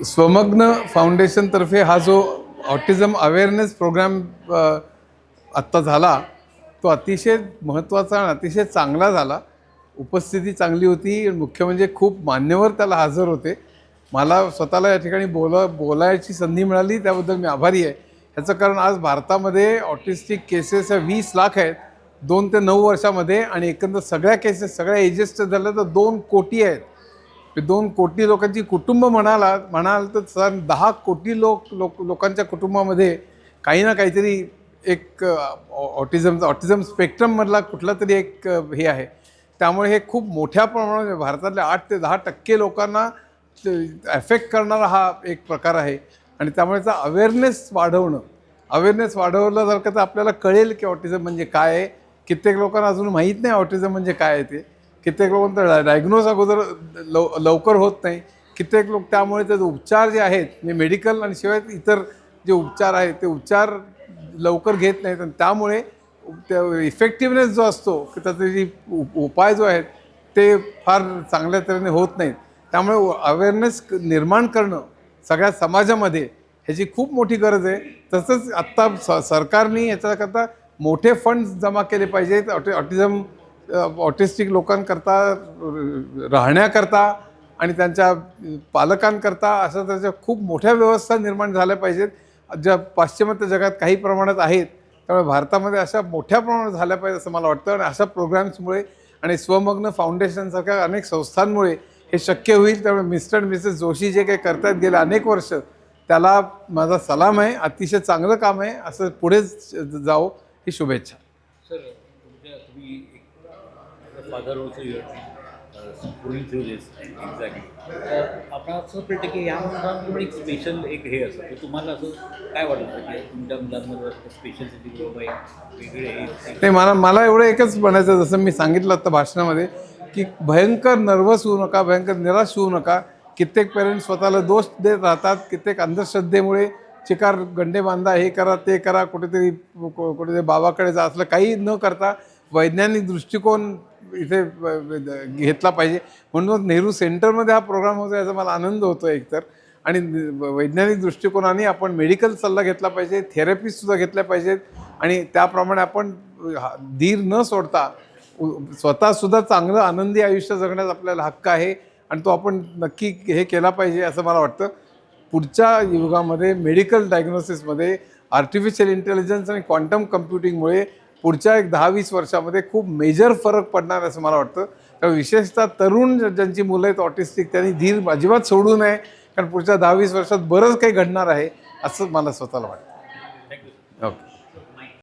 स्वमग्न फाउंडेशनतर्फे हा जो autism awareness programme आत्ता झाला तो अतिशय महत्त्वाचा आणि अतिशय चांगला झाला. उपस्थिती चांगली होती. मुख्य म्हणजे खूप मान्यवर त्याला हजर होते. मला स्वतःला या ठिकाणी बोलायची संधी मिळाली त्याबद्दल मी आभारी आहे. ह्याचं कारण आज भारतामध्ये ऑटिस्टिक केसेस ह्या 20 लाख आहेत 2 ते 9 वर्षामध्ये आणि एकंदर सगळ्या केसेस सगळ्या एजेसचं झालं तर 2 कोटी आहेत. 2 कोटी लोकांची कुटुंब म्हणाल तर सर 10 कोटी लोकांच्या कुटुंबामध्ये काही ना काहीतरी एक ऑटिझम स्पेक्ट्रममधला कुठला तरी एक हे आहे. त्यामुळे हे खूप मोठ्या प्रमाणात भारतातल्या 8 ते 10% लोकांना एफेक्ट करणारा हा एक प्रकार आहे आणि त्यामुळे त्याचा अवेअरनेस वाढवलं जर का तर आपल्याला कळेल की ऑटिझम म्हणजे काय आहे. कित्येक लोकांना अजून माहीत नाही ऑटिझम म्हणजे काय आहे ते. कित्येक लोकांना डायग्नोज अगोदर लवकर होत नाही. कित्येक लोक त्यामुळे त्याचे उपचार जे आहेत म्हणजे मेडिकल आणि शिवाय इतर जे उपचार आहेत ते उपचार लवकर घेत नाहीत आणि त्यामुळे त्या इफेक्टिव्हनेस जो असतो की त्याचे जे उपाय जो आहेत ते फार चांगल्या तऱ्हेने होत नाहीत. त्यामुळे अवेअरनेस निर्माण करणं सगळ्या समाजामध्ये ह्याची खूप मोठी गरज आहे. तसंच आत्ता सरकारने याच्याकरता मोठे फंड्स जमा केले पाहिजेत. ऑटिस्टिक लोकांकरता राहण्याकरता आणि त्यांच्या पालकांकरता असं त्याच्या खूप मोठ्या व्यवस्था निर्माण झाल्या पाहिजेत ज्या पाश्चिमात्य जगात काही प्रमाणात आहेत. त्यामुळे भारतामध्ये अशा मोठ्या प्रमाणात झाल्या पाहिजे असं मला वाटतं आणि अशा प्रोग्राम्समुळे आणि स्वमग्न फाउंडेशनसारख्या अनेक संस्थांमुळे हे शक्य होईल. त्यामुळे मिस्टर आणि मिसेस जोशी जे काही करतात गेले अनेक वर्ष त्याला माझा सलाम आहे. अतिशय चांगलं काम आहे. असं पुढे जावं ही शुभेच्छा. सर तुम्ही फादर ऑल्सो गोइंग थ्रू दिस एक्झॅक्टली आपणाला असं वाटतं की या मुलांकडून एक स्पेशल एक हे असतं की तुम्हाला असं काय वाटतं की तुमच्या मुलांमध्ये स्पेशल वेगळे नाही मला एवढं एकच म्हणायचं जसं मी सांगितलं आता भाषणामध्ये की भयंकर नर्वस होऊ नका, भयंकर निराश होऊ नका. कित्येक पेरेंट्स स्वतःला दोष देत राहतात. कित्येक अंधश्रद्धेमुळे चिकार गंडे बांधा हे करा ते करा कुठेतरी बाबाकडे जा असलं काही न करता वैज्ञानिक दृष्टिकोन इथे घेतला पाहिजे. म्हणून नेहरू सेंटरमध्ये हा प्रोग्राम होतो याचा मला आनंद होतो एकतर. आणि वैज्ञानिक दृष्टिकोनाने आपण मेडिकल सल्ला घेतला पाहिजे, थेरपीसुद्धा घेतल्या पाहिजेत आणि त्याप्रमाणे आपण धीर न सोडता स्वतःसुद्धा चांगलं आनंदी आयुष्य जगण्याचा आपल्याला हक्क आहे आणि तो आपण नक्की हे केला पाहिजे असं मला वाटतं. पुढच्या युगामध्ये मेडिकल डायग्नोसिसमध्ये आर्टिफिशियल इंटेलिजन्स आणि क्वांटम कम्प्युटिंगमुळे पुढच्या एक 10-20 वर्षामध्ये खूप मेजर फरक पडणार असं मला वाटतं. त्यामुळे विशेषतः तरुण ज्यांची मुलं आहेत ऑटिस्टिक त्यांनी धीर अजिबात सोडू नये कारण पुढच्या 10-20 वर्षात बरंच काही घडणार आहे असं मला स्वतःला वाटतं. थँक्यू. ओके.